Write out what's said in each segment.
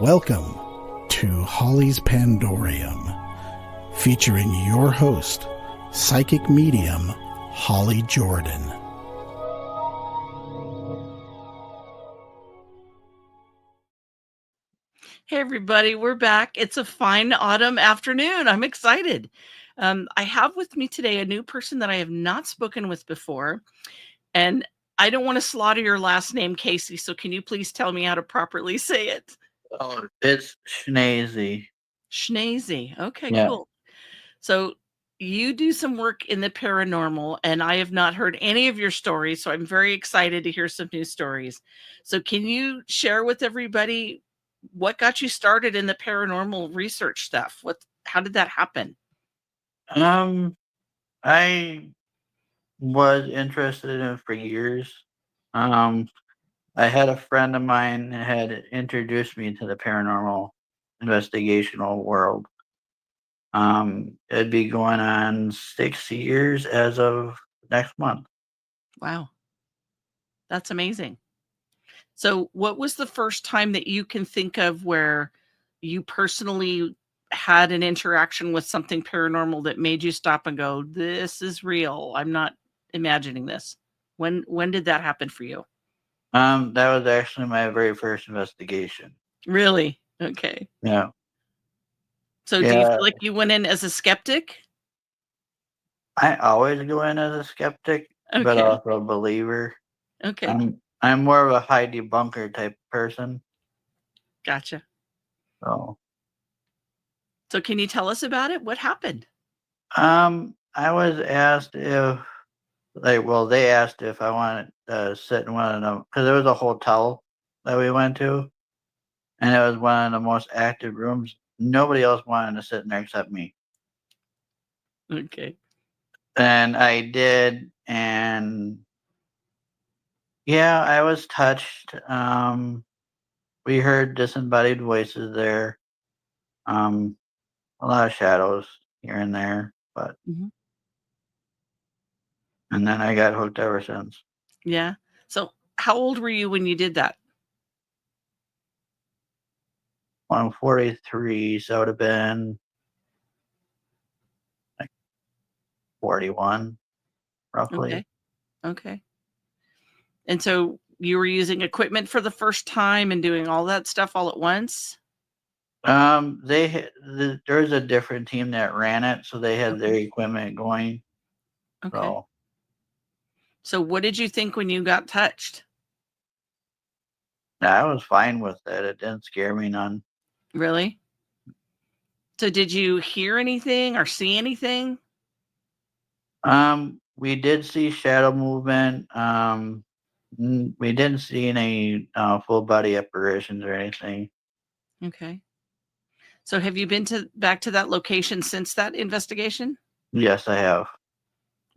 Welcome to Holly's Pandorium, featuring your host, psychic medium Holly Jordan. Hey everybody, we're back. It's a fine autumn afternoon. I'm excited. I have with me today a new person that I have not spoken with before, and I don't want to slaughter your last name, Casey, so can you please tell me how to properly say it? Oh, it's Schnese. Schnese. Okay, Yeah. cool. So you do some work in the paranormal, and I have not heard any of your stories, so I'm very excited to hear some new stories. So can you share with everybody what got you started in the paranormal research stuff? How did that happen? I was interested in it for years. Um, I had a friend of mine that had introduced me to the paranormal investigational world. It'd be going on 6 years as of next month. Wow, that's amazing. So what was the first time that you can think of where you personally had an interaction with something paranormal that made you stop and go, "This is real. I'm not imagining this." When did that happen for you? That was actually my very first investigation. Really? Okay. Yeah. So do you Yeah. feel like you went in as a skeptic? I always go in as a skeptic, but Okay. also a believer. Okay. I'm more of a high debunker type person. Gotcha. So So can you tell us about it? What happened? I was asked if, they asked if I wanted to sit in one of them because there was a hotel that we went to, and it was one of the most active rooms. Nobody else wanted to sit in there except me, Okay. and I did, and yeah, I was touched. We heard disembodied voices there, um, a lot of shadows here and there, but Mhm. and then I got hooked ever since. Yeah. So how old were you when you did that? I'm 43, so it would have been like 41 roughly. Okay. Okay. And so you were using equipment for the first time and doing all that stuff all at once? There's a different team that ran it, so they had their Okay. equipment going. Okay. So So what did you think when you got touched? I was fine with it. It didn't scare me none. Really? So did you hear anything or see anything? We did see shadow movement. We didn't see any full body apparitions or anything. Okay. So have you been to back to that location since that investigation? Yes, I have.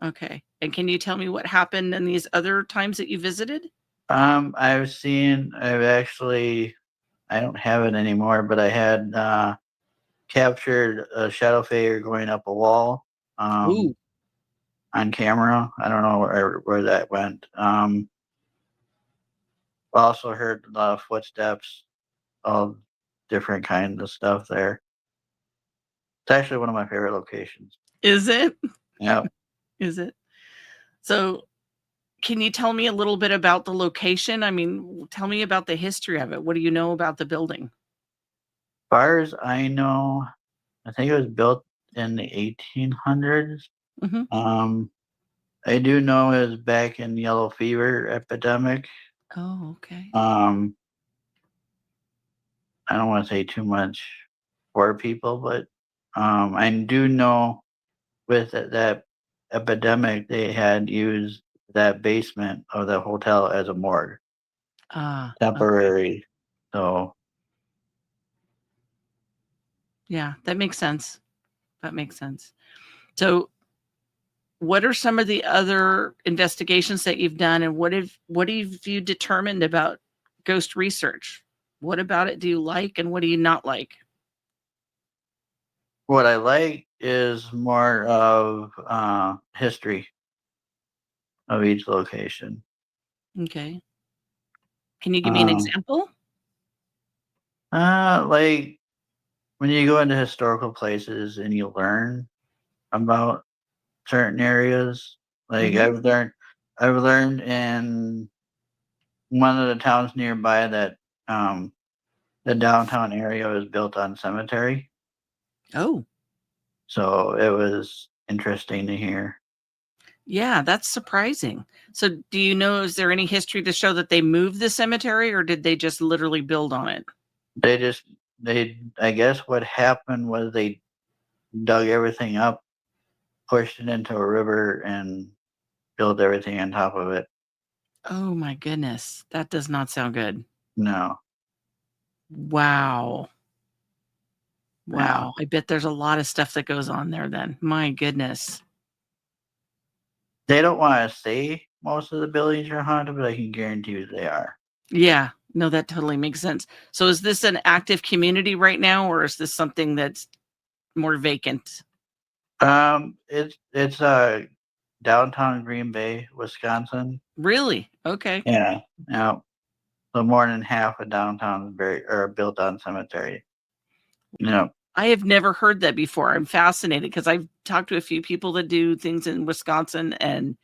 Okay. And can you tell me what happened in these other times that you visited? I've actually, I don't have it anymore, but I had captured a shadow figure going up a wall Ooh. on camera. I don't know where that went. Also heard a lot of footsteps, all different kinds of stuff there. It's actually one of my favorite locations. Is it? Yeah. Is it? So can you tell me a little bit about the location? I mean, tell me about the history of it. What do you know about the building? Far as I know, I think it was built in the 1800s. Mhm. Um, I do know it was back in yellow fever epidemic. Oh, okay. Um, I don't want to say too much for people, but I do know with that epidemic, they had used that basement of the hotel as a morgue, Okay. temporary. So Yeah, that makes sense. That makes sense. So, what are some of the other investigations that you've done, and what have you determined about ghost research? What about it do you like, and what do you not like? what I like is more of history of each location. Okay. Can you give me an Um, example? Like when you go into historical places and you learn about certain areas. Like Mhm. I've learned in one of the towns nearby that um the downtown area was built on cemetery. Oh, So it was interesting to hear. yeah, that's surprising. So do you know, is there any history to show that they moved the cemetery or did they just literally build on it? They just they I guess what happened was they dug everything up, pushed it into a river and built everything on top of it. Oh my goodness. That does not sound good. No. Wow. Yeah. Wow. I bet there's a lot of stuff that goes on there then. My goodness. They don't want to say most of the buildings are haunted, but I can guarantee you they are. Yeah. No, that totally makes sense. So is this an active community right now or is this something that's more vacant? It's downtown Green Bay, Wisconsin. Really? Okay. Yeah, yeah. So more than half of downtown is built on cemetery. Yeah. I have never heard that before. I'm fascinated because I've talked to a few people that do things in Wisconsin and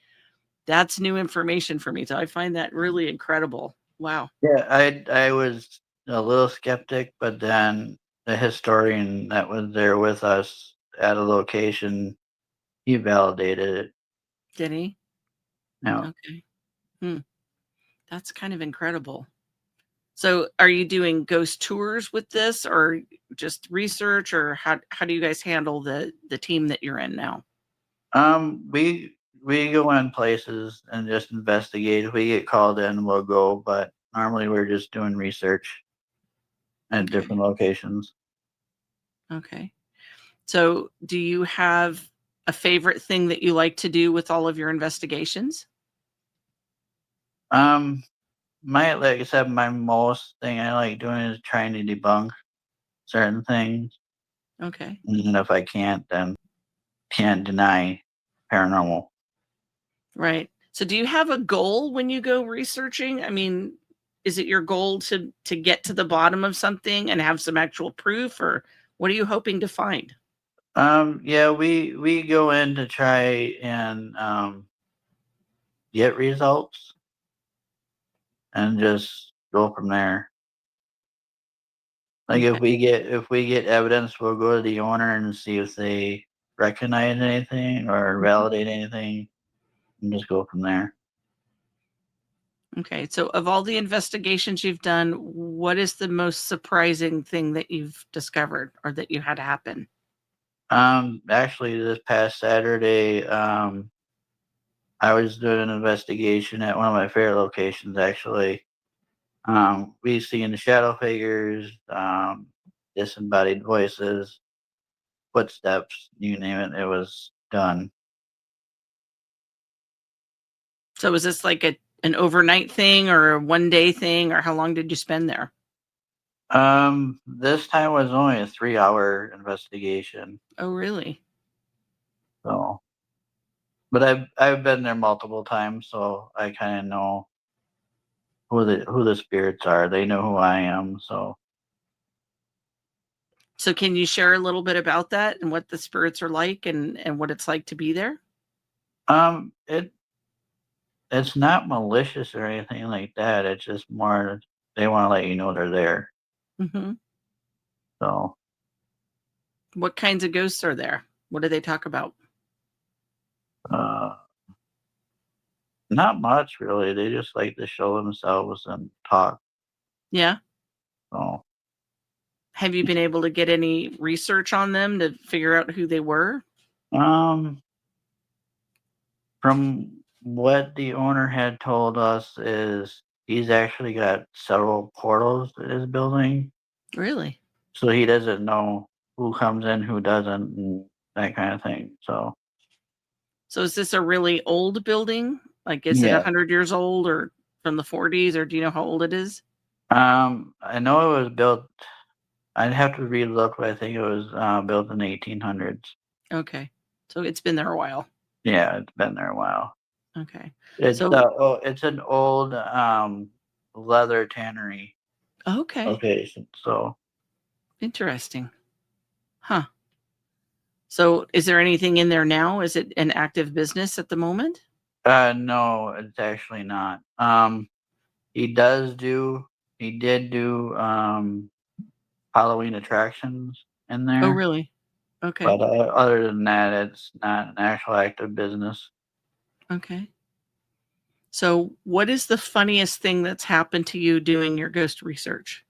that's new information for me. So I find that really incredible. Wow. Yeah, I was a little skeptic, but then the historian that was there with us at a location, he validated it. Did he? Now, Okay. Hmm. That's kind of incredible. So are you doing ghost tours with this or just research or how do you guys handle the team that you're in now? we go in places and just investigate. If we get called in, we'll go, but normally we're just doing research at Okay. different locations. Okay. So do you have a favorite thing that you like to do with all of your investigations? Um, like I said, my most thing I like doing is trying to debunk certain things, Okay. and if I can't, then can't deny paranormal. Right. So do you have a goal when you go researching? I mean, is it your goal to get to the bottom of something and have some actual proof or what are you hoping to find? Yeah, we go in to try and get results and just go from there. Like Okay. if we get evidence, we'll go to the owner and see if they recognize anything or Mhm. validate anything, and just go from there. Okay. So of all the investigations you've done, what is the most surprising thing that you've discovered or that you had happen? Actually, this past Saturday, I was doing an investigation at one of my favorite locations. Actually, we seen the shadow figures, disembodied voices, footsteps, you name it. It was done. So was this like an overnight thing or a one day thing or how long did you spend there? This time was only a 3 hour investigation. Oh, really? So, but I've been there multiple times, so I kind of know who the spirits are. They know who I am. So, So can you share a little bit about that and what the spirits are like and what it's like to be there? it it's not malicious or anything like that. It's just more they want to let you know they're there. Mhm. So, What kinds of ghosts are there? What do they talk about? uh, not much really. They just like to show themselves and talk. Yeah. So, Have you been able to get any research on them to figure out who they were? um, from what the owner had told us is he's actually got several portals in his building, Really? so he doesn't know who comes in, who doesn't, and that kind of thing. So, So is this a really old building? Like, is it yeah. 100 years old or from the 40s, or do you know how old it is? I know it was built. I'd have to relook, but I think it was built in the 1800s. Okay. So it's been there a while. Yeah, it's been there a while. Okay. It's So it's an old leather tannery. Okay. location. So Interesting. Huh. So is there anything in there now? Is it an active business at the moment? no, it's actually not. He did do Halloween attractions in Oh, there, really? Okay. but other than that, it's not an actual active business. Okay. So what is the funniest thing that's happened to you doing your ghost research?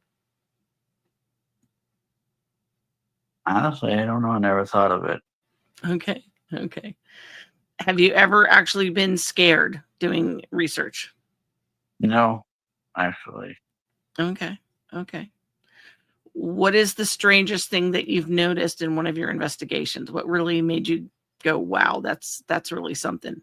Honestly, I don't know. I never thought of it. Okay. Okay. Have you ever actually been scared doing research? No, actually. Okay. Okay. What is the strangest thing that you've noticed in one of your investigations? What really made you go, "Wow, that's really something"?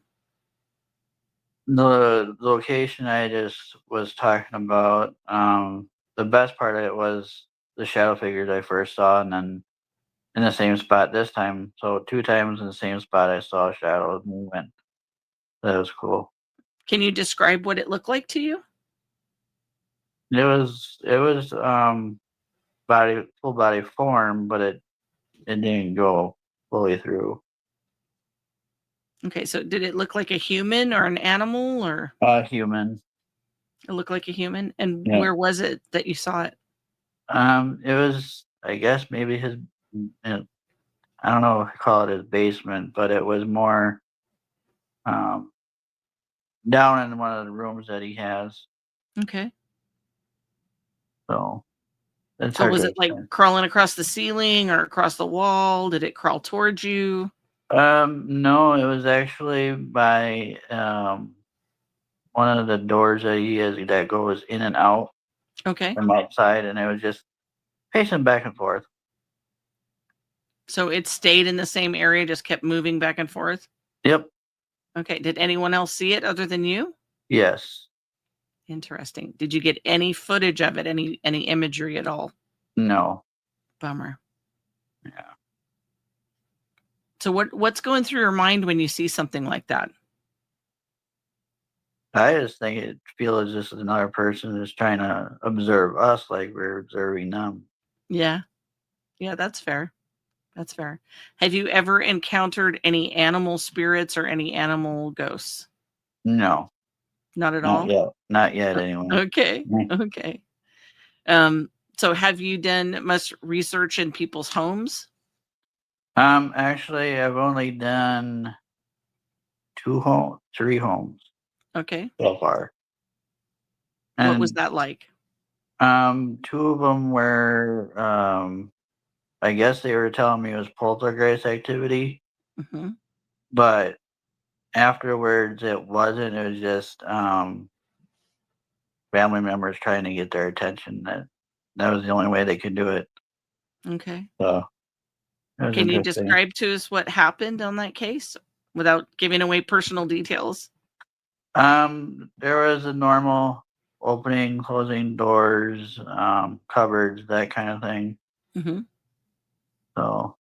The location I just was talking about, the best part of it was the shadow figures I first saw, and then in the same spot this time. So 2 times in the same spot, I saw shadows movement. That was cool. Can you describe what it looked like to you? It was, full body form, but it didn't go fully through. Okay, so did it look like a human or an animal, or Human. it looked like a human? And Yeah. where was it that you saw it? It was, I guess, maybe his, I don't know if you call it his basement, but it was more, um, down in one of the rooms that he has. Okay. So it's So hard was to it like explain. crawling across the ceiling or across the wall? Did it crawl towards you? No, it was actually by one of the doors that he has that goes in and out Okay. from outside, and it was just pacing back and forth. So it stayed in the same area, just kept moving back and forth? Yep. Okay. Did anyone else see it other than you? Yes. Interesting. Did you get any footage of it? Any imagery at all? No. Bummer. Yeah. So what's going through your mind when you see something like that? I just think it feels just another person is trying to observe us like we're observing them. Yeah. Yeah, that's fair. That's fair. Have you ever encountered any animal spirits or any animal ghosts? No, Not at not all? yet. Not yet, anyway. Okay. Mm. Okay. Um, so have you done much research in people's homes? Actually, I've only done 3 homes Okay. so far, What was and that like? 2 of them were, I guess they were telling me it was poltergeist activity, Mhm. but afterwards it wasn't. It was just, family members trying to get their attention. That was the only way they could do it. Okay. So it was Can you interesting. describe to us what happened on that case without giving away personal details? There was a normal opening, closing doors, cupboards, that kind of thing. Mhm. So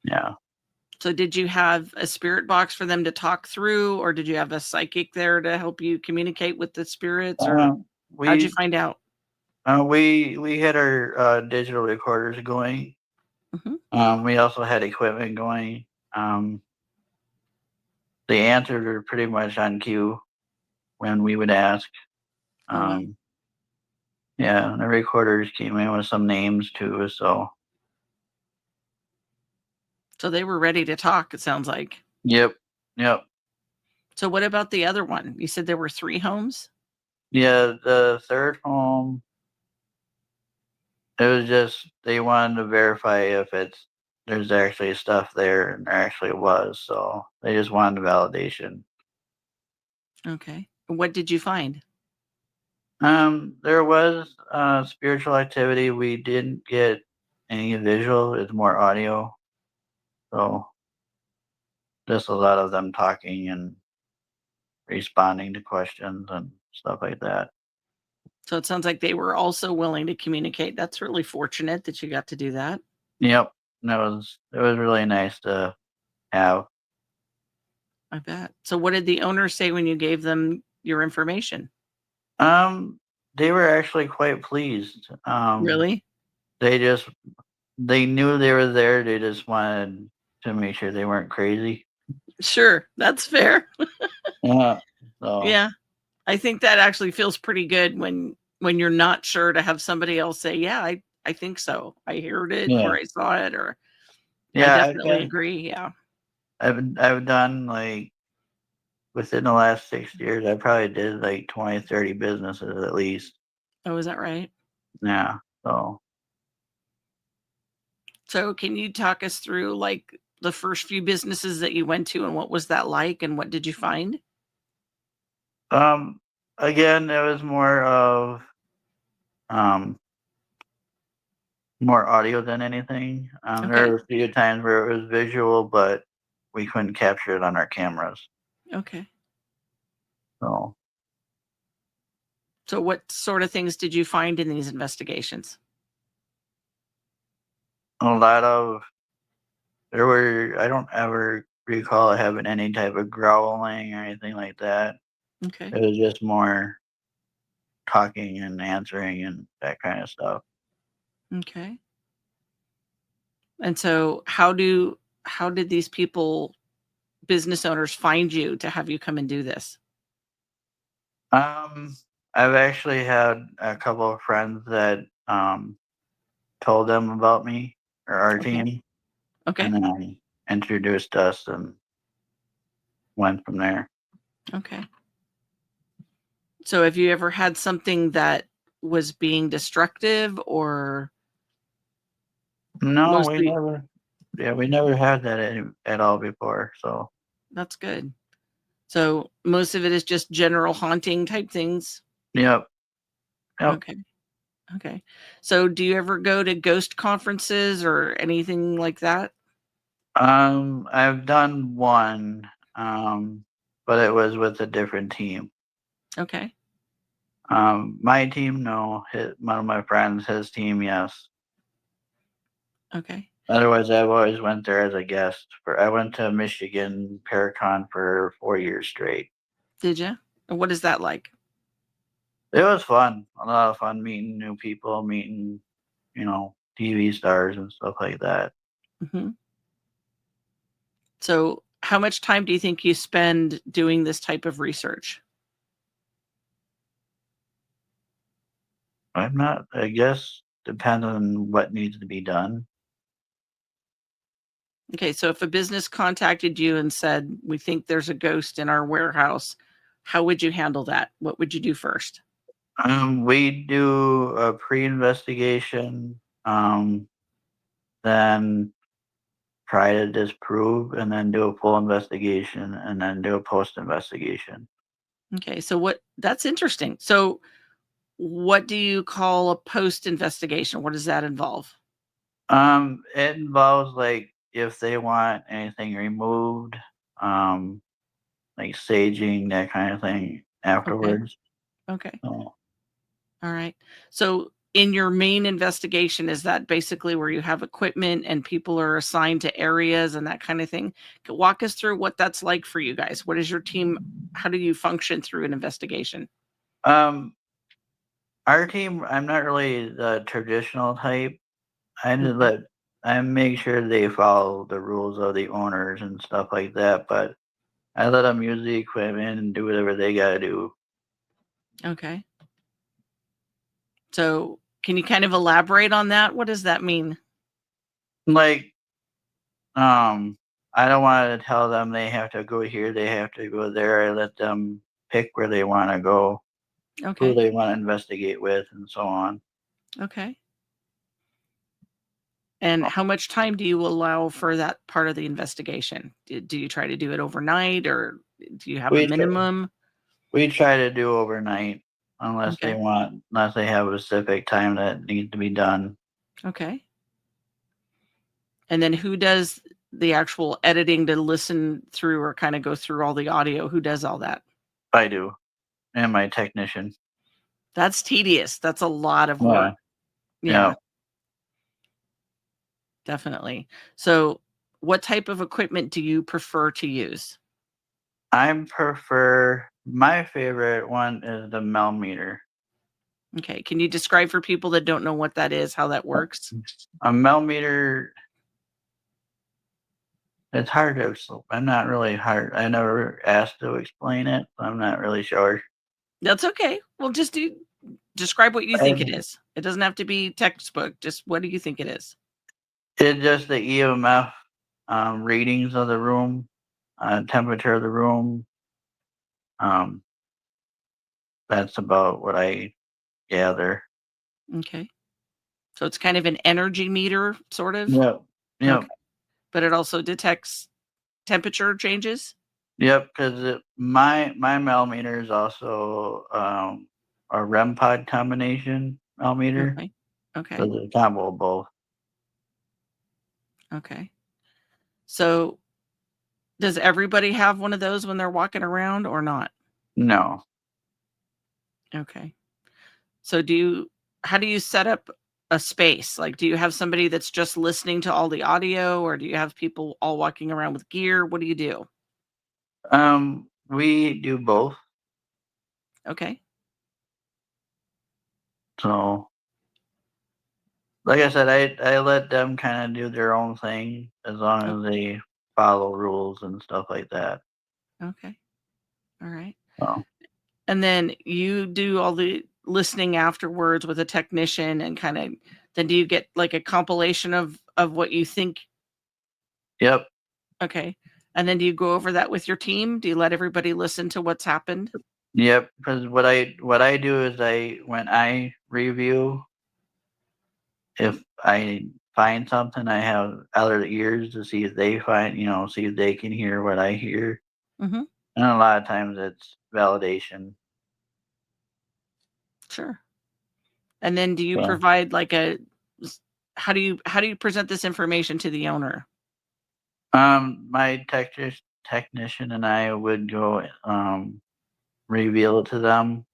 yeah. So did you have a spirit box for them to talk through, or did you have a psychic there to help you communicate with the spirits, or Um, how'd you we find out? we had our digital recorders going. Mhm. We also had equipment going. Um, the answers were pretty much on cue when we would ask. Oh, wow. Um, yeah, and the recorders came in with some names too. So So they were ready to talk, it sounds like. yep, yep, So what about the other one? You said there were 3 homes? yeah. The third home, it was just they wanted to verify if there's actually stuff there, and there actually was. So they just wanted validation. Okay. What did you find? There was spiritual activity. We didn't get any visual, it's more audio. So just a lot of them talking and responding to questions and stuff like that. So it sounds like they were also willing to communicate. That's really fortunate that you got to do that. Yep. It was really nice to have. I bet. So what did the owner say when you gave them your information? Um they were actually quite pleased. Really? They knew they were there. They just wanted to make sure they weren't crazy. Sure, that's fair. Yeah. So Yeah. I think that actually feels pretty good when you're not sure to have somebody else say, "Yeah, I think so. I heard it or yeah, I saw it," or I yeah. definitely agree, yeah. I've done like within the last 6 years, I probably did like 20, 30 businesses at least. Oh, is that right? Yeah. So So, can you talk us through, like, the first few businesses that you went to and what was that like and what did you find? um again, it was um more audio than anything. There Okay, were a few times where it was visual, but we couldn't capture it on our cameras. okay. So So, what sort of things did you find in these investigations? a lot of there were I don't ever recall having any type of growling or anything like that. Okay, It was just more talking and answering and that kind of stuff. okay. And so, how did these people business owners find you to have you come and do this? Um, I've actually had a couple of friends that told them about me or our Okay, team, and okay, then introduced us and went from there. okay. So, have you ever had something that was being destructive or No, we mostly never. Yeah, we never had that at all before. So, that's good. So, most of it is just general haunting type things? yep, yep. Okay, okay. So, do you ever go to ghost conferences or anything like that? I've done one, but it was with a different team. Okay, My team, no. One of my friends, his team, yes. okay. Otherwise, I've always went there as a guest. I went to Michigan Paracon for 4 years straight. Did you? What is that like? It was fun. A lot of fun meeting new people, meeting TV stars and stuff like that. Mhm. So, how much time do you think you spend doing this type of research? I'm not. I guess depends on what needs to be done. Okay, so if a business contacted you and said, "We think there's a ghost in our warehouse," how would you handle that? What would you do first? We do a pre-investigation, then try to disprove, and then do a full investigation, and then do a post-investigation. Okay, so what that's interesting. So, what do you call a post investigation? What does that involve? It involves like if they want anything removed, um, like saging, that kind of thing Okay, afterwards. okay, So, all right. So, in your main investigation, is that basically where you have equipment and people are assigned to areas and that kind of thing? Walk us through what that's like for you guys. What is your team? How do you function through an investigation? um, our team, I'm not really the traditional type. I just Okay, let I make sure they follow the rules of the owners and stuff like that, but I let them use the equipment and do whatever they gotta do. okay. So, can you kind of elaborate on that? What does that mean? Like, I don't wanna tell them they have to go here, they have to go there. I let them pick where they wanna go, who Okay, they wanna investigate with, and so on. okay. And how much time do you allow for that part of the investigation? Do you try to do it overnight or do you have a We try minimum? we try to do overnight Okay, unless they have a specific time that needs to be done. okay. And then who does the actual editing to listen through or kind of go through all the audio? Who does all that? I do, and my technician. That's tedious. That's a lot of work. Yeah, Yeah, yeah. definitely. So, what type of equipment do you prefer to use? My favorite one is the millimeter. Okay. Can you describe for people that don't know what that is, how that works? A millimeter, it's hard to, I'm not really hard. I never asked to explain it. So I'm not really sure. That's okay. Well, just describe what you think it Um, is. It doesn't have to be textbook. Just what do you think it is? It's just the EMF readings of the room, temperature of the room. Um, that's about what I gather. Okay. So it's kind of an energy meter, sort of. Yep. Yep. Okay. But it also detects temperature changes. Yep. Because my millimeter is also a REM pod combination millimeter. Okay. So Okay. it's a combo of both. Okay. So does everybody have one of those when they're walking around or not? No. Okay. So how do you set up a space? Like, do you have somebody that's just listening to all the audio, or do you have people all walking around with gear? What do you do? We do both. Okay. So like I said, I let them kind of do their own thing as o- long as they follow rules and stuff like that. Okay. All right. So And then you do all the listening afterwards with a technician and kind of then do you get like a compilation of what you think? yep. Okay. And then do you go over that with your team? Do you let everybody listen to what's happened? Yep, because what I do is when I review, if I find something, I have other ears to see if they see if they can hear what I hear. Mhm. And a lot of times it's validation. Sure. And then do you So provide like how do you present this information to the owner? my technician and I would go reveal it to them,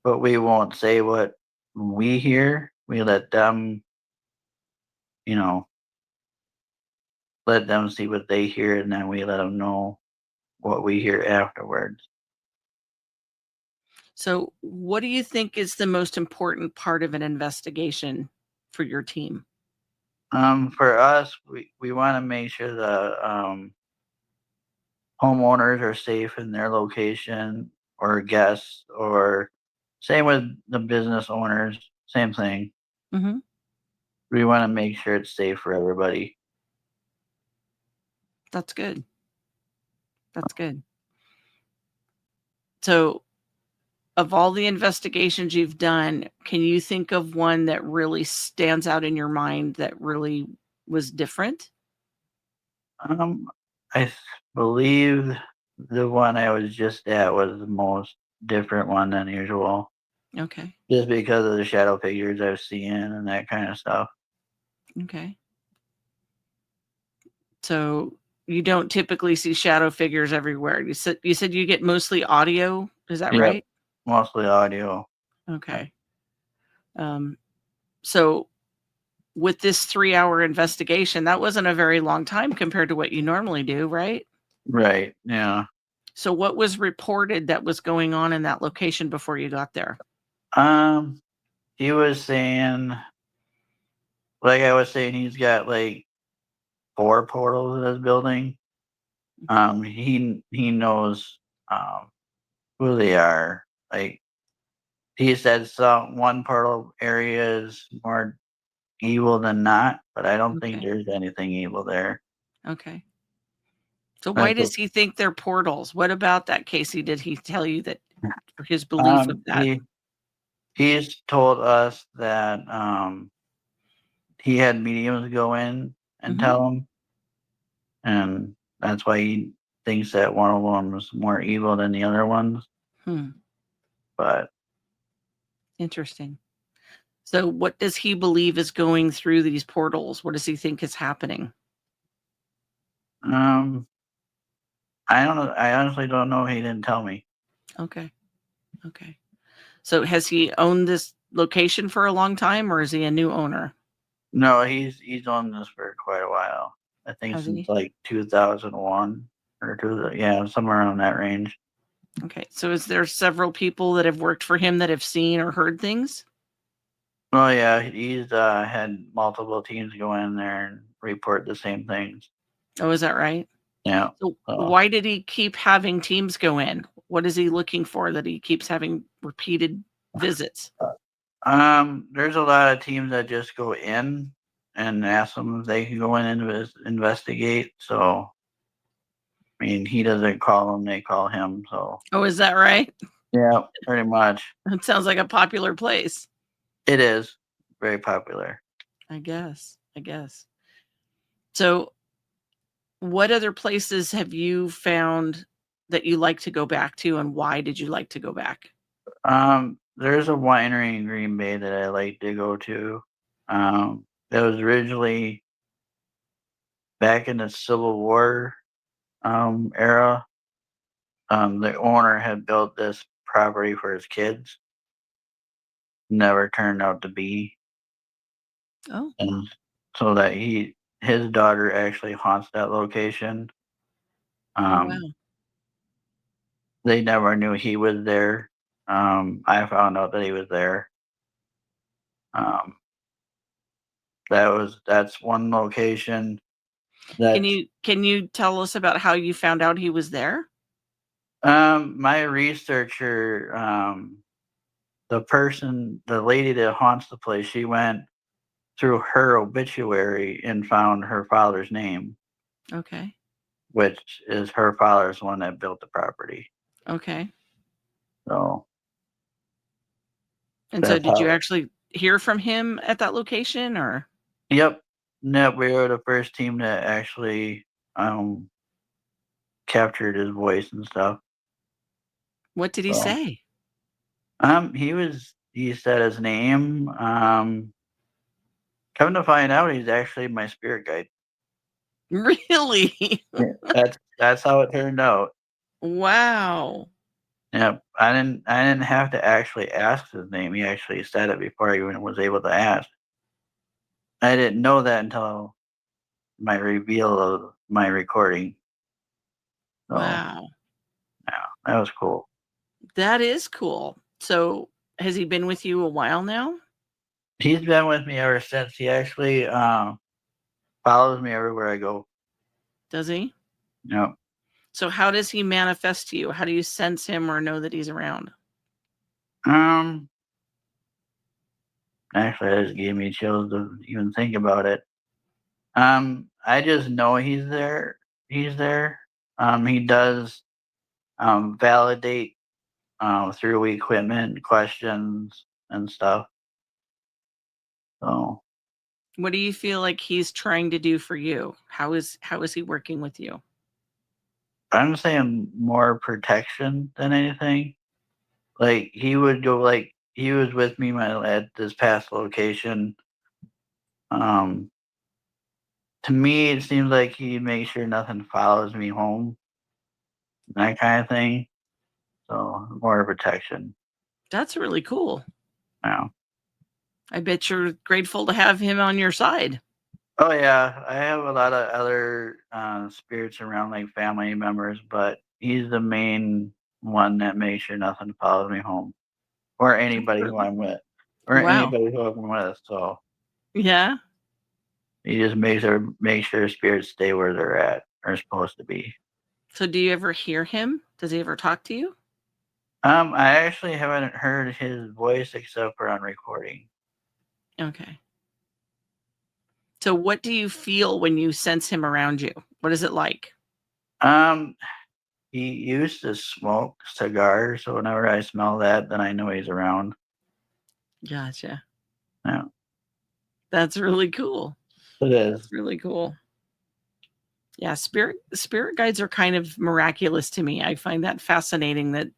but we won't say what we hear. We let them, you know, let them see what they hear, and then we let them know what we hear afterwards. So, what do you think is the most important part of an investigation for your team? For us, we want to make sure the homeowners are safe in their location, or guests, or same with the business owners. Same thing. Mhm. We want to make sure it's safe for everybody. That's good. That's good. So, of all the investigations you've done, can you think of one that really stands out in your mind that really was different? Um, believe the one I was just at was the most different one than usual, Okay. just because of the shadow figures I was seeing and that kind of stuff. Okay. So, you don't typically see shadow figures everywhere. You said you get mostly audio, is that Yep, right? mostly audio. Okay. Um, so with this 3-hour investigation, that wasn't a very long time compared to what you normally do, right? Right. Yeah. So what was reported that was going on in that location before you got there? Um, he was saying, like I was saying, he's got like 4 portals in his building. He knows who they are. Like he said, some one portal area is more evil than not, but I don't think Okay. there's anything evil there. Okay. So why That's does he think they're portals? What about that, Casey? Did he tell you that his belief of um that? he he's told us that he had mediums go in and Mhm. tell him, and that's why he thinks that one of them was more evil than the other ones. Hmm. But Interesting. So what does he believe is going through these portals? What does he think is happening? um, I don't know. I honestly don't know. He didn't tell me. Okay. Okay. So has he owned this location for a long time or is he a new owner? No, he's on this for quite a while. I think Has since he? like 2001 or two. Yeah, somewhere around that range. Okay. So is there several people that have worked for him that have seen or heard things? Oh yeah, he's had multiple teams go in there and report the same things. Oh, is that right? Yeah. So So, why did he keep having teams go in? What is he looking for that he keeps having repeated visits? there's a lot of teams that just go in and ask them if they can go in and investigate. So, I mean, he doesn't call them; they call him. So, Oh, is that right? yeah, pretty much. That sounds like a popular place. It is very popular. I guess. So what other places have you found that you like to go back to, and why did you like to go back? There's a winery in Green Bay that I like to go to. That was originally back in the Civil War era. The owner had built this property for his kids. Never turned out to be, Oh, and so that his daughter actually haunts that location. oh wow. Um, they never knew he was there. I found out that he was there. Um, that's one location. That's Can you tell us about how you found out he was there? my researcher, the lady that haunts the place, she went through her obituary and found her father's name, Okay. which is her father's one that built the property. Okay. So And so that's did you how. actually hear from him at that location, or Yep. Yep. We were the first team that actually um captured his voice and stuff. what did he So say? he said his name. Come to find out, he's actually my spirit guide. Really? Yeah. That's how it turned out. Wow. Yep. I didn't have to actually ask his name. He actually said it before I even was able to ask. I didn't know that until my reveal of my recording. So Wow. yeah, that was cool. That is cool. So has he been with you a while now? He's been with me ever since. He actually follows me everywhere I go. Does he? Yep. So how does he manifest to you? How do you sense him or know that he's around? Um Actually that just gave me chills to even think about it. I just know he's there. He's there. He does validate through equipment questions and stuff. So What do you feel like he's trying to do for you? How is he working with you? I'm saying more protection than anything. Like he would go like he was with me at this past location. Um to me it seems like he makes sure nothing follows me home, that kind of thing. So more protection. That's really cool. Yeah. I bet you're grateful to have him on your side. Oh yeah, I have a lot of other spirits around, like family members, but he's the main one that makes sure nothing follows me home, or That's anybody who really I'm with, or wow. anybody who I'm with. So Yeah. he just makes sure spirits stay where they're at or supposed to be. So do you ever hear him? Does he ever talk to you? I actually haven't heard his voice except for on recording. Okay. So what do you feel when you sense him around you? What is it like? Um, he used to smoke cigars, so whenever I smell that, then I know he's around. Gotcha. Yeah, That's really cool. it is. That's really cool. Yeah, spirit guides are kind of miraculous to me. I find that fascinating that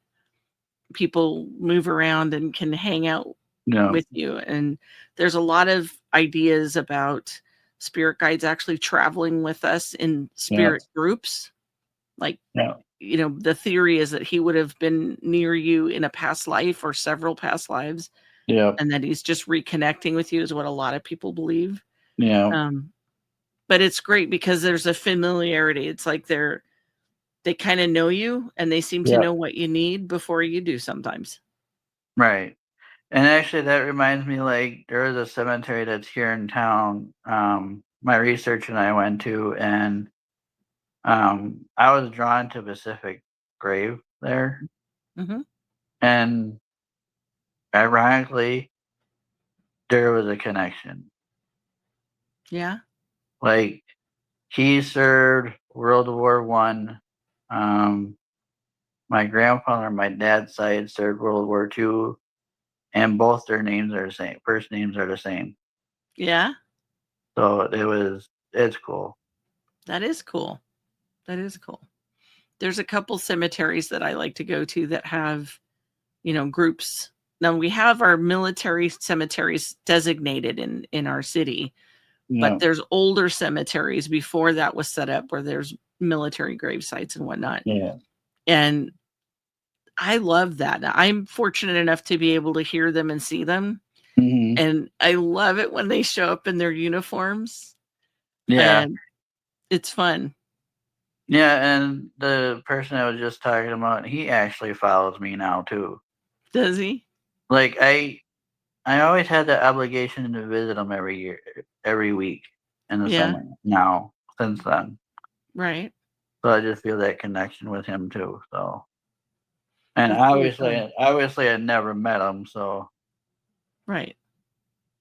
people move around and can hang out Yeah, with you. And there's a lot of ideas about spirit guides actually traveling with us in yeah, spirit groups. Like, yeah, the theory is that he would have been near you in a past life or several past lives, yeah, and that he's just reconnecting with you is what a lot of people believe. yeah, Um, but it's great because there's a familiarity. It's like they kind of know you and they seem to Yeah. know what you need before you do sometimes. Right. And actually, that reminds me, like, there is a cemetery that's here in town. My research and I went to, and I was drawn to Pacific Grave there, Hmm. and ironically, there was a connection. Yeah. Like, he served World War One. My grandfather on my dad's side served World War II, and both their names are the same. First names are the same. Yeah. So it's cool. That is cool. That is cool. There's a couple cemeteries that I like to go to that have, groups. Now we have our military cemeteries designated in our city, but Yeah. there's older cemeteries before that was set up where there's military grave sites and whatnot. Yeah. And I love that. Now, I'm fortunate enough to be able to hear them and see them. Hmm. And I love it when they show up in their uniforms, Yeah. and it's fun. Yeah. And the person I was just talking about, he actually follows me now too. Does he? Like, I always had the obligation to visit him every year, every week in the Yeah, summer. Now, since then, right. so I just feel that connection with him too. So, and That's really fun. obviously, I never met him. Right.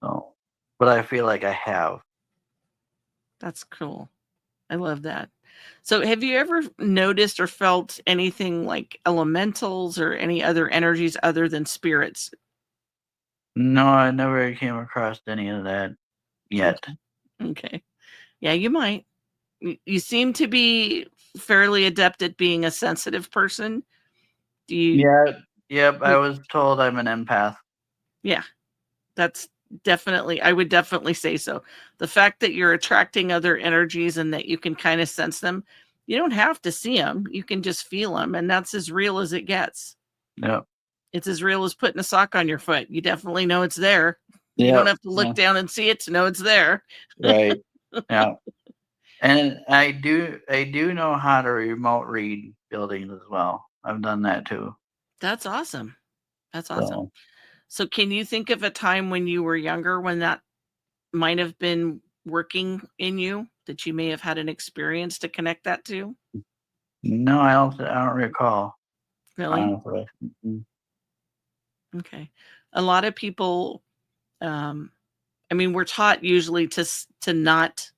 So, but I feel like I have. That's cool. I love that. So have you ever noticed or felt anything like elementals or any other energies other than spirits? No, I never came across any of that yet. Okay. Okay. Yeah, you might. You seem to be fairly adept at being a sensitive person. Do you? Yeah. Yep. I you- was told I'm an empath. Yeah, that's definitely, I would definitely say so. The fact that you're attracting other energies and that you can kind of sense them, you don't have to see them. You can just feel them. And that's as real as it gets. Yep. It's as real as putting a sock on your foot. You definitely know it's there. You don't Yep. have to look Yeah. down and see it to know it's there. Right. Yeah. And I do know how to remote read buildings as well. I've done that too. That's awesome. That's awesome. So So, can you think of a time when you were younger when that might have been working in you that you may have had an experience to connect that to? no, I don't recall, Really? honestly. Mm-mm. Okay. A lot of people, I mean, we're taught usually to not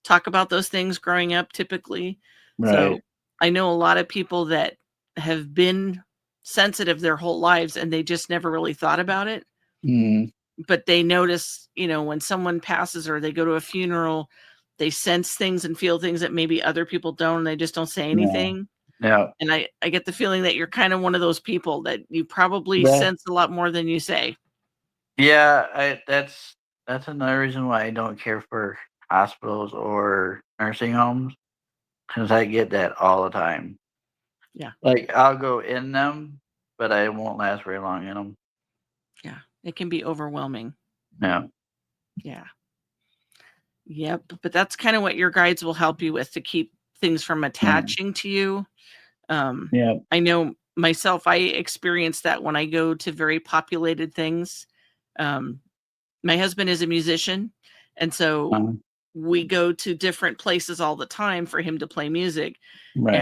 talk about those things growing up typically. Right. So I know a lot of people that have been sensitive their whole lives and they just never really thought about it. Mm. But they notice, when someone passes or they go to a funeral, they sense things and feel things that maybe other people don't, and they just don't say Yeah. anything. Yeah. And I get the feeling that you're kind of one of those people that you probably That sense a lot more than you say. yeah, that's another reason why I don't care for hospitals or nursing homes, because I get that all the time. Yeah. Like, I'll go in them, but I won't last very long in them. Yeah. It can be overwhelming. Yeah. Yeah. Yep. But that's kind of what your guides will help you with to keep things from Yeah. attaching to you. Yeah. I know myself, I experience that when I go to very populated things. Um, my husband is a musician, and so uh we go to different places all the time for him to play music, Right.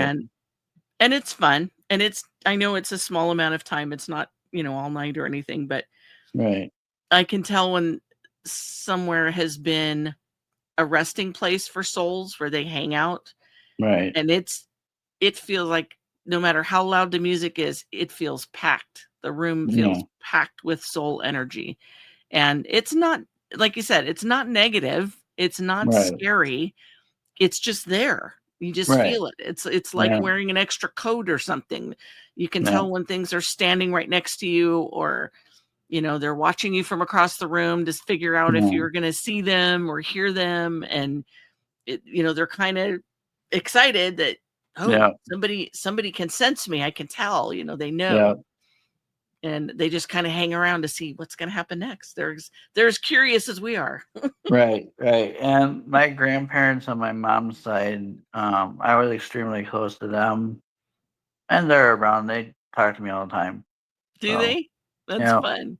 and it's fun. And I know it's a small amount of time. It's not, all night or anything, but Right. I can tell when somewhere has been a resting place for souls where they hang out, Right. and it feels like no matter how loud the music is, it feels packed. The room Yeah. feels packed with soul energy. And it's not, like you said, it's not negative. It's not Right. scary. It's just there. You just Right. feel it. It's like Yeah. wearing an extra coat or something. You can Yeah. tell when things are standing right next to you, or they're watching you from across the room to figure out if Yeah. you're going to see them or hear them. And they're kind of excited that, oh, Yeah. somebody can sense me. I can tell, they Yeah. know. and they just kind of hang around to see what's going to happen next. They're as curious as we are. Right, right. And my grandparents on my mom's side, I was extremely close to them, and they're around. They talk to me all the time. Do So, they? That's yeah, fun.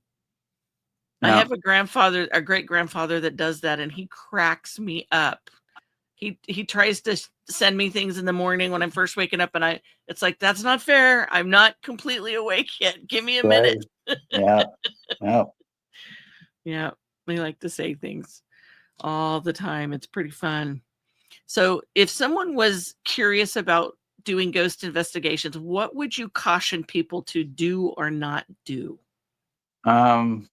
I yeah. have a great grandfather that does that, and he cracks me up. He tries to send me things in the morning when I'm first waking up, and it's like, that's not fair. I'm not completely awake yet. Give me a Right. minute. Yeah, yeah. Yeah, they like to say things all the time. It's pretty fun. So, if someone was curious about doing ghost investigations, what would you caution people to do or not do? Um,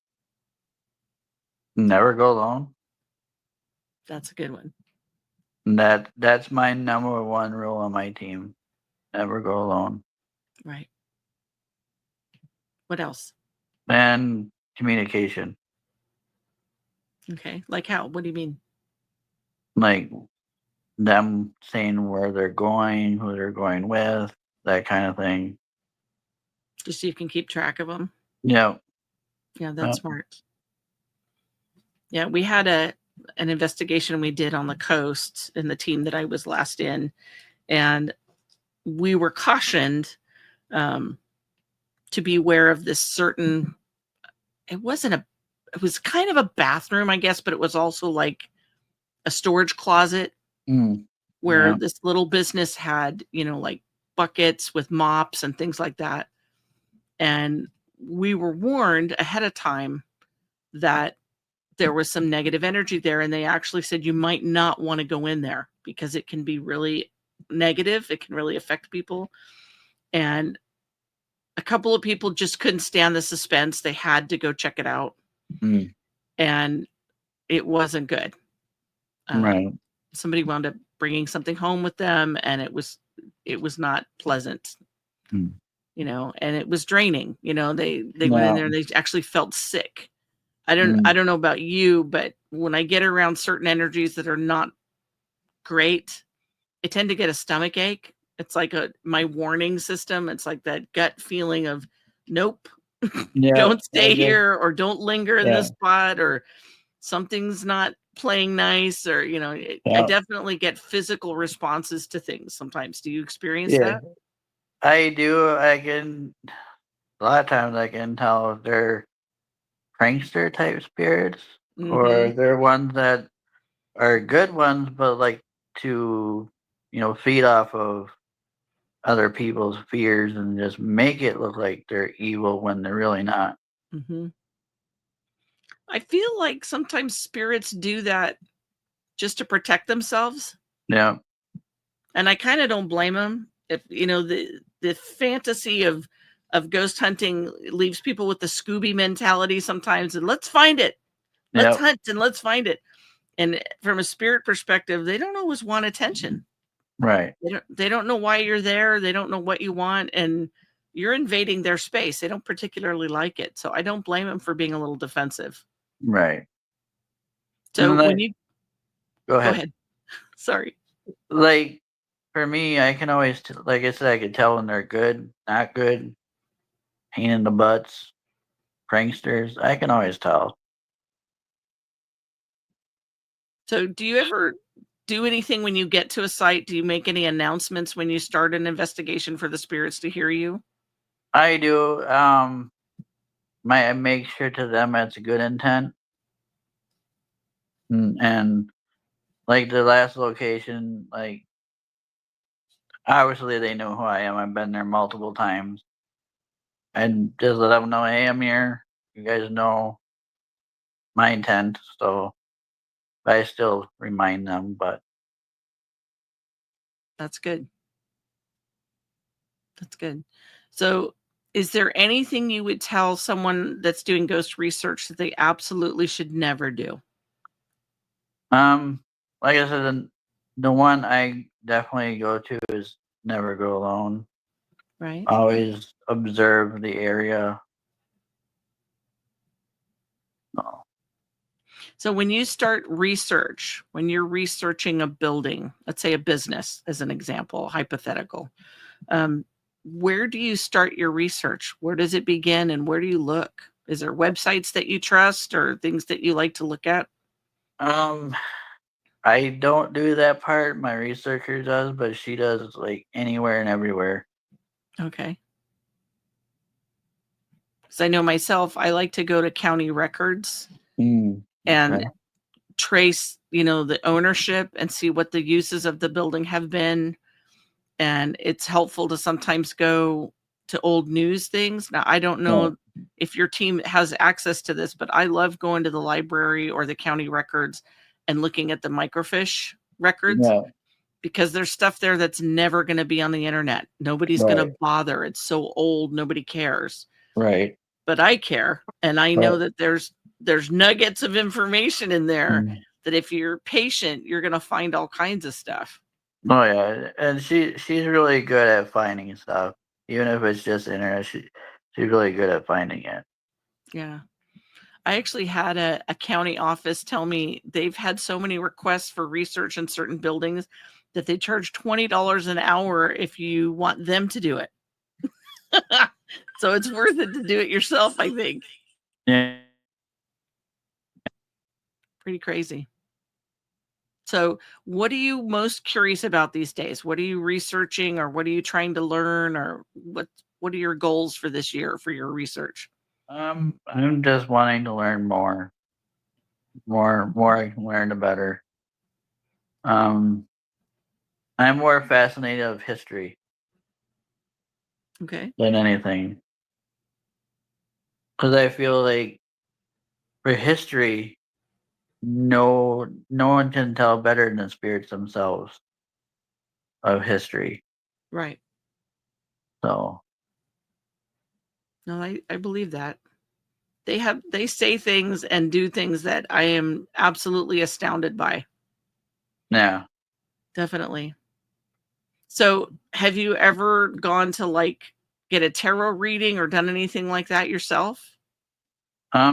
Never go alone. That's a good one. That's my number one rule on my team. Never go alone. Right. What else? And communication. Okay. Like how? What do you mean? Like them saying where they're going, who they're going with, that kind of thing. Just so you can keep track of them. Yeah. Yeah, that's smart. Yeah, we had an investigation we did on the coast in the team that I was last in, and we were cautioned to be aware of this certain. It wasn't a. It was kind of a bathroom, I guess, but it was also like a storage closet where Yeah. this little business had, like buckets with mops and things like that. And we were warned ahead of time that there was some negative energy there. And they actually said you might not want to go in there because it can be really negative. It can really affect people. And a couple of people just couldn't stand the suspense. They had to go check it out. Mm. And it wasn't good. Right. Somebody wound up bringing something home with them, and it was not pleasant. Mm. And it was draining. They went in there and No. they actually felt sick. I don't know about you, but when I get around certain energies that are not great, I tend to get a stomach ache. It's like my warning system. It's like that gut feeling of, nope, Yeah. don't stay here, or don't linger in this Yeah. spot, or something's not playing nice, or I Yeah. definitely get physical responses to things sometimes. Do you experience Yeah. that? I do. A lot of times I can tell if they're prankster type spirits or Mm-hmm. they're ones that are good ones, but like to, feed off of other people's fears and just make it look like they're evil when they're really not. Mm-hmm. I feel like sometimes spirits do that just to protect themselves, Yeah. and I kind of don't blame them. If the fantasy of ghost hunting leaves people with the Scooby mentality sometimes, and let's find it, let's Yeah. hunt, and let's find it. And from a spirit perspective, they don't always want attention. Right. They don't know why you're there. They don't know what you want, and you're invading their space. They don't particularly like it. So I don't blame them for being a little defensive. Right. So And when like, you go go ahead. ahead. Sorry. Like for me, I can always, like I said, I can tell when they're good, not good, pain in the butts, pranksters. I can always tell. So do you ever do anything when you get to a site? Do you make any announcements when you start an investigation for the spirits to hear you? I do. I make sure to them it's a good intent. And like the last location, like obviously they know who I am. I've been there multiple times. And just let them know, hey, I'm here. You guys know my intent. So I still remind them, but That's good. That's good. So is there anything you would tell someone that's doing ghost research that they absolutely should never do? like I said, the one I definitely go to is never go alone. Right? Always observe the area. Oh, So when you start research, when you're researching a building, let's say a business as an example, hypothetical, um, where do you start your research? Where does it begin and where do you look? Is there websites that you trust or things that you like to look at? I don't do that part. My researcher does, but she does like anywhere and everywhere. Okay. Because I know myself, I like to go to county records and Okay. trace, the ownership and see what the uses of the building have been. And it's helpful to sometimes go to old news things. Now, I don't know if your team has access to this, but I love going to the library or the county records and looking at the microfiche records Yeah. because there's stuff there that's never going to be on the internet. Nobody's going Right. to bother. It's so old, nobody cares. Right. But I care, and I know that there's nuggets of information in there that if you're patient, you're going to find all kinds of stuff. Oh yeah, and she's really good at finding stuff, even if it's just internet. She's really good at finding it. Yeah. I actually had a county office tell me they've had so many requests for research in certain buildings that they charge $20 an hour if you want them to do it. So it's worth it to do it yourself, I think. Yeah. Pretty crazy. So what are you most curious about these days? What are you researching or what are you trying to learn or what are your goals for this year for your research? I'm just wanting to learn more. More I can learn, the better. I'm more fascinated of history Okay. than anything, because I feel like for history, no one can tell better than the spirits themselves of history. Right. So No, I believe that. They say things and do things that I am absolutely astounded by. yeah. Definitely. So, have you ever gone to get a tarot reading or done anything like that yourself? I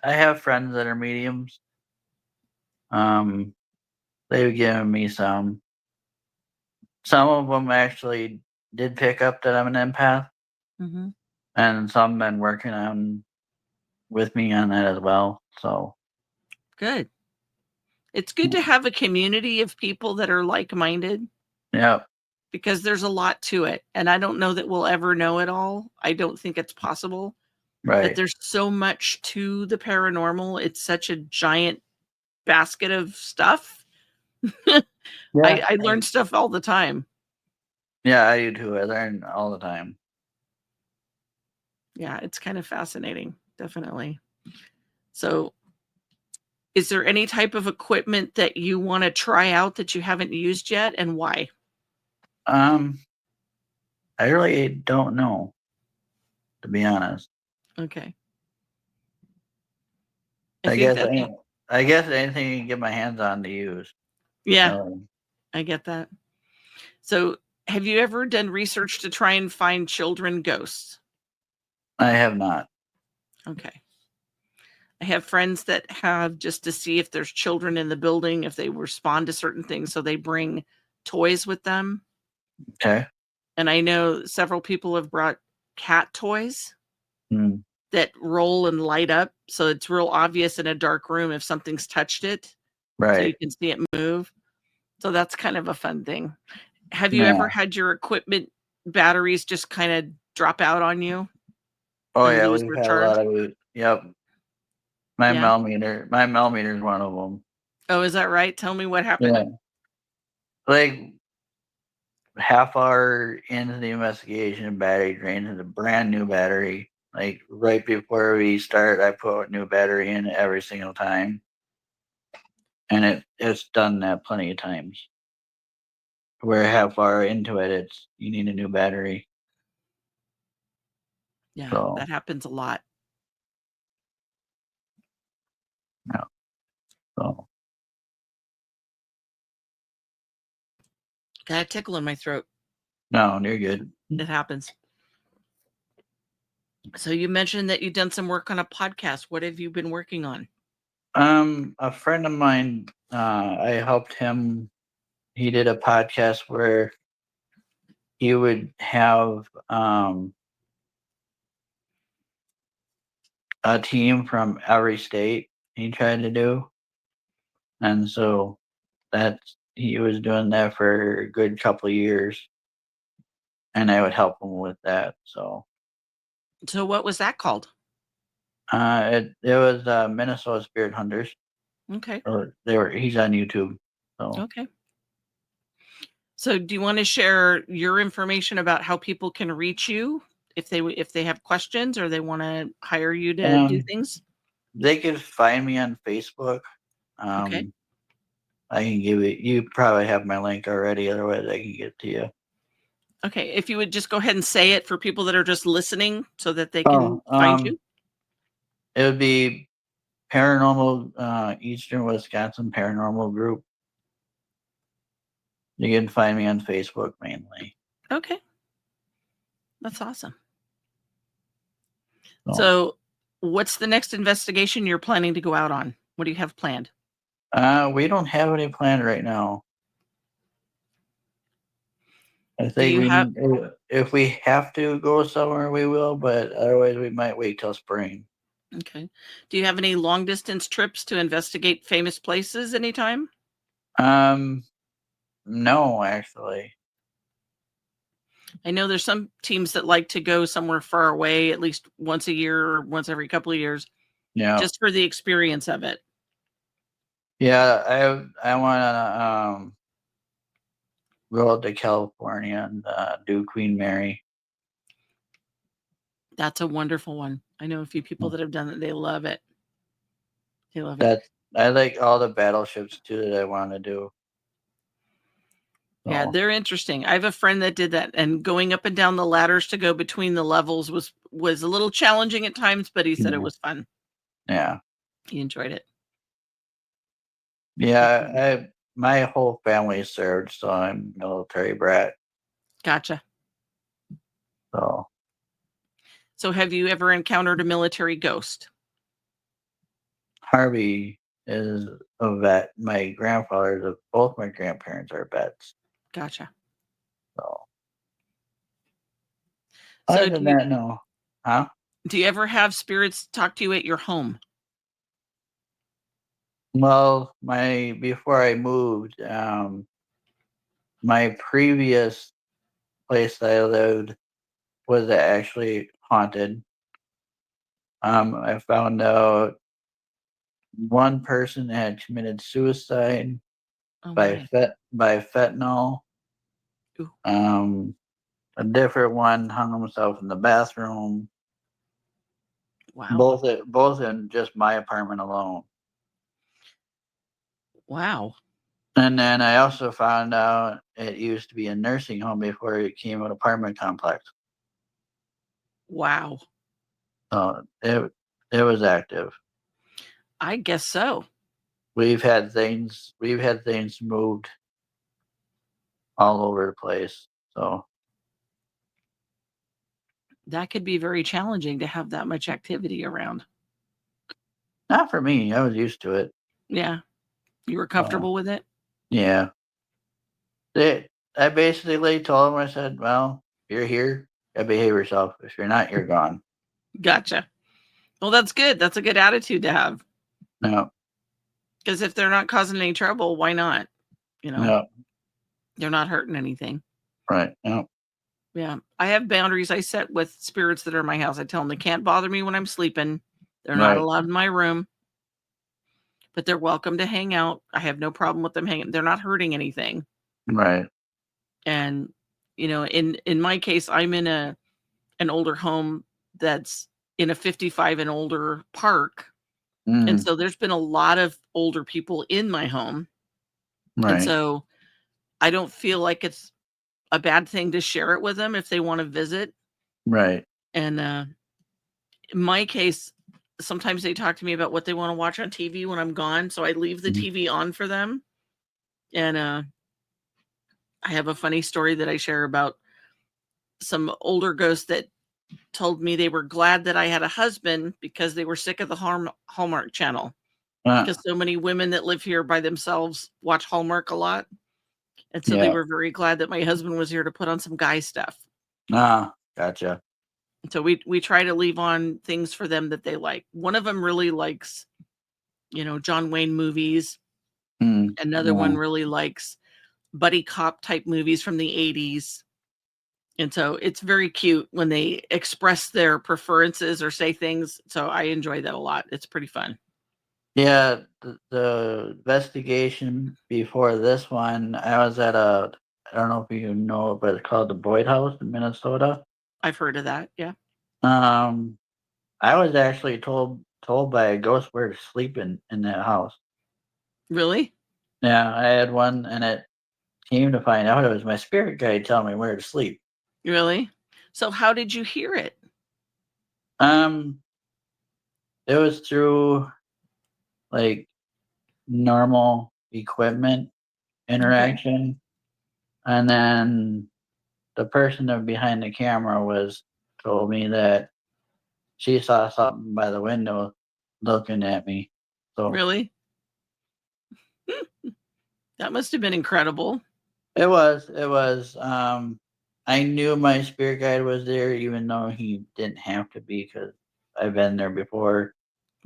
have friends that are mediums. They've given me some. Some of them actually did pick up that I'm an empath, Mm-hmm. and some been working on with me on that as well. So Good. It's good to have a community of people that are like-minded yeah, because there's a lot to it. And I don't know that we'll ever know it all. I don't think it's possible, but right. there's so much to the paranormal. It's such a giant basket of stuff. Yeah, I learn stuff all the time. yeah, I do too. I learn all the time. Yeah, it's kind of fascinating. Definitely. So, is there any type of equipment that you want to try out that you haven't used yet and why? I really don't know, to be honest. Okay. I I think guess that's I guess anything you can get my hands on to use. yeah, Um, I get that. So, have you ever done research to try and find children ghosts? I have not. Okay. I have friends that have just to see if there's children in the building, if they respond to certain things, so they bring toys with them. Okay. And I know several people have brought cat toys Mm, that roll and light up, so it's real obvious in a dark room if something's touched it, so you right. can see it move. So that's kind of a fun thing. Have you ever Yeah. had your equipment batteries just kinda drop out on you Oh and yeah, lose we've their had a charge? lot of. Yep. Yeah? My millimeter is one of them. Oh, is that right? Tell me what happened. Yeah. Like half hour into the investigation, battery drains, is a brand new battery. Like right before we start, I put a new battery in every single time, and it's done that plenty of times. We're half hour into it, it's you need a new battery. Yeah, So that happens a lot. yeah. So Got a tickle in my throat. no, you're good. It happens. So you mentioned that you've done some work on a podcast. What have you been working on? A friend of mine, I helped him. He did a podcast where he would have a team from every state he tried to do. And so he was doing that for a good couple of years. And I would help him with that. So So what was that called? it was Minnesota Spirit Hunters. Okay. Or he's on YouTube. So Okay. So do you want to share your information about how people can reach you if they have questions or they want to hire you to do things? they could find me on Facebook. Okay. I can give it. You probably have my link already. Otherwise, I can get it to you. Okay. If you would just go ahead and say it for people that are just listening so that they can find you. It would be Paranormal Eastern Wisconsin Paranormal Group. You can find me on Facebook mainly. Okay. That's awesome. So what's the next investigation you're planning to go out on? What do you have planned? We don't have any planned right now. I think if we have to go somewhere, we will, but otherwise we might wait till spring. Okay. Do you have any long distance trips to investigate famous places anytime? No, actually. I know there's some teams that like to go somewhere far away at least once a year or once every couple of years. Yeah. Just for the experience of it. Yeah, I want to go out to California and do Queen Mary. That's a wonderful one. I know a few people that have done it. They love it. They love it. I like all the battleships too that I want to do. Yeah, they're interesting. I have a friend that did that, and going up and down the ladders to go between the levels was a little challenging at times, but he said it was fun. Yeah. He enjoyed it. Yeah, my whole family served, so I'm a military brat. Gotcha. So have you ever encountered a military ghost? Harvey is a vet. Both my grandparents are vets. Gotcha. So other than that, no. Huh? Do you ever have spirits talk to you at your home? Well, before I moved, my previous place that I lived was actually haunted. I found out one person had committed suicide by fentanyl. Ooh. A different one hung himself in the bathroom. Wow. Both in just my apartment alone. Wow. And then I also found out it used to be a nursing home before it became an apartment complex. Wow. So it was active. I guess so. We've had things moved all over the place. So that could be very challenging to have that much activity around. Not for me. I was used to it. Yeah. You were comfortable with it? Yeah. I basically told him, I said, well, you're here. You gotta behave yourself. If you're not, you're gone. Gotcha. Well, that's good. That's a good attitude to have. No. Because if they're not causing any trouble, why not? No. They're not hurting anything. Right. No. Yeah. I have boundaries I set with spirits that are in my house. I tell them they can't bother me when I'm sleeping. They're not allowed in my room. But they're welcome to hang out. I have no problem with them hanging. They're not hurting anything. Right. And, in my case, I'm in an older home that's in a 55 and older park. And so there's been a lot of older people in my home. Right. And so I don't feel like it's a bad thing to share it with them if they want to visit. Right. And in my case, sometimes they talk to me about what they want to watch on TV when I'm gone. So I leave the TV on for them. And I have a funny story that I share about some older ghosts that told me they were glad that I had a husband because they were sick of the Hallmark channel. Because so many women that live here by themselves watch Hallmark a lot. And so they Yeah. were very glad that my husband was here to put on some guy stuff. Ah, gotcha. So we try to leave on things for them that they like. One of them really likes, John Wayne movies. Another one Yeah. really likes buddy cop type movies from the 80s. And so it's very cute when they express their preferences or say things. So I enjoy that a lot. It's pretty fun. Yeah, the investigation before this one, I was at I don't know if you know, but it's called the Boyd House in Minnesota. I've heard of that. Yeah. Um, I was actually told by a ghost where to sleep in that house. Really? Yeah, I had one, and it came to find out it was my spirit guide telling me where to sleep. Really? So how did you hear it? Um, it was through like normal equipment Okay. interaction, and then the person that behind the camera was told me that she saw something by the window looking at me. So Really? That must have been incredible. it was I knew my spirit guide was there even though he didn't have to be because I've been there before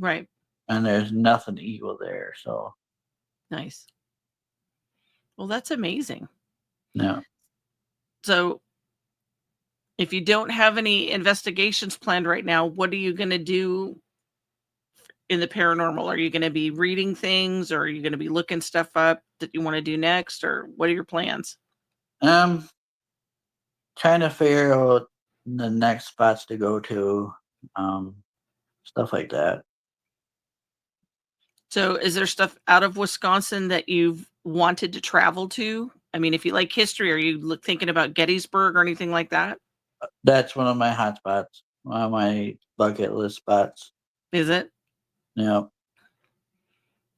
Right. and there's nothing evil there. So Nice. Well, that's amazing. no. So if you don't have any investigations planned right now, what are you going to do in the paranormal? Are you going to be reading things, or are you going to be looking stuff up that you want to do next, or what are your plans? Um Trying to figure out the next spots to go to, um, stuff like that. So is there stuff out of Wisconsin that you've wanted to travel to? I mean, if you like history, are you thinking about Gettysburg or anything like that? That's one of my hot spots, one of my bucket list spots. Is it? Yeah.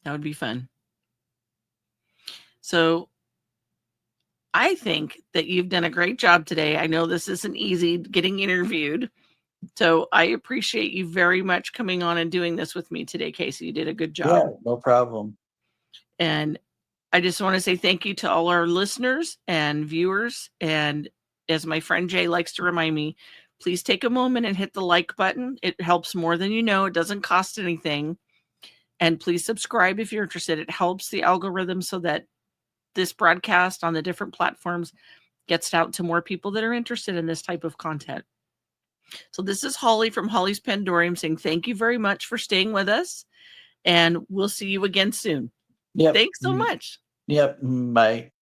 That would be fun. So I think that you've done a great job today. I know this isn't easy getting interviewed. So I appreciate you very much coming on and doing this with me today, Casey. You did a good Yeah, job. no problem. And I just want to say thank you to all our listeners and viewers. And as my friend Jay likes to remind me, please take a moment and hit the like button. It helps more than you know. It doesn't cost anything. And please subscribe if you're interested. It helps the algorithm so that this broadcast on the different platforms gets out to more people that are interested in this type of content. So this is Holly from Holly's Pandorium saying thank you very much for staying with us. And we'll see you again soon. Yep. Thanks so much. Yep. Bye.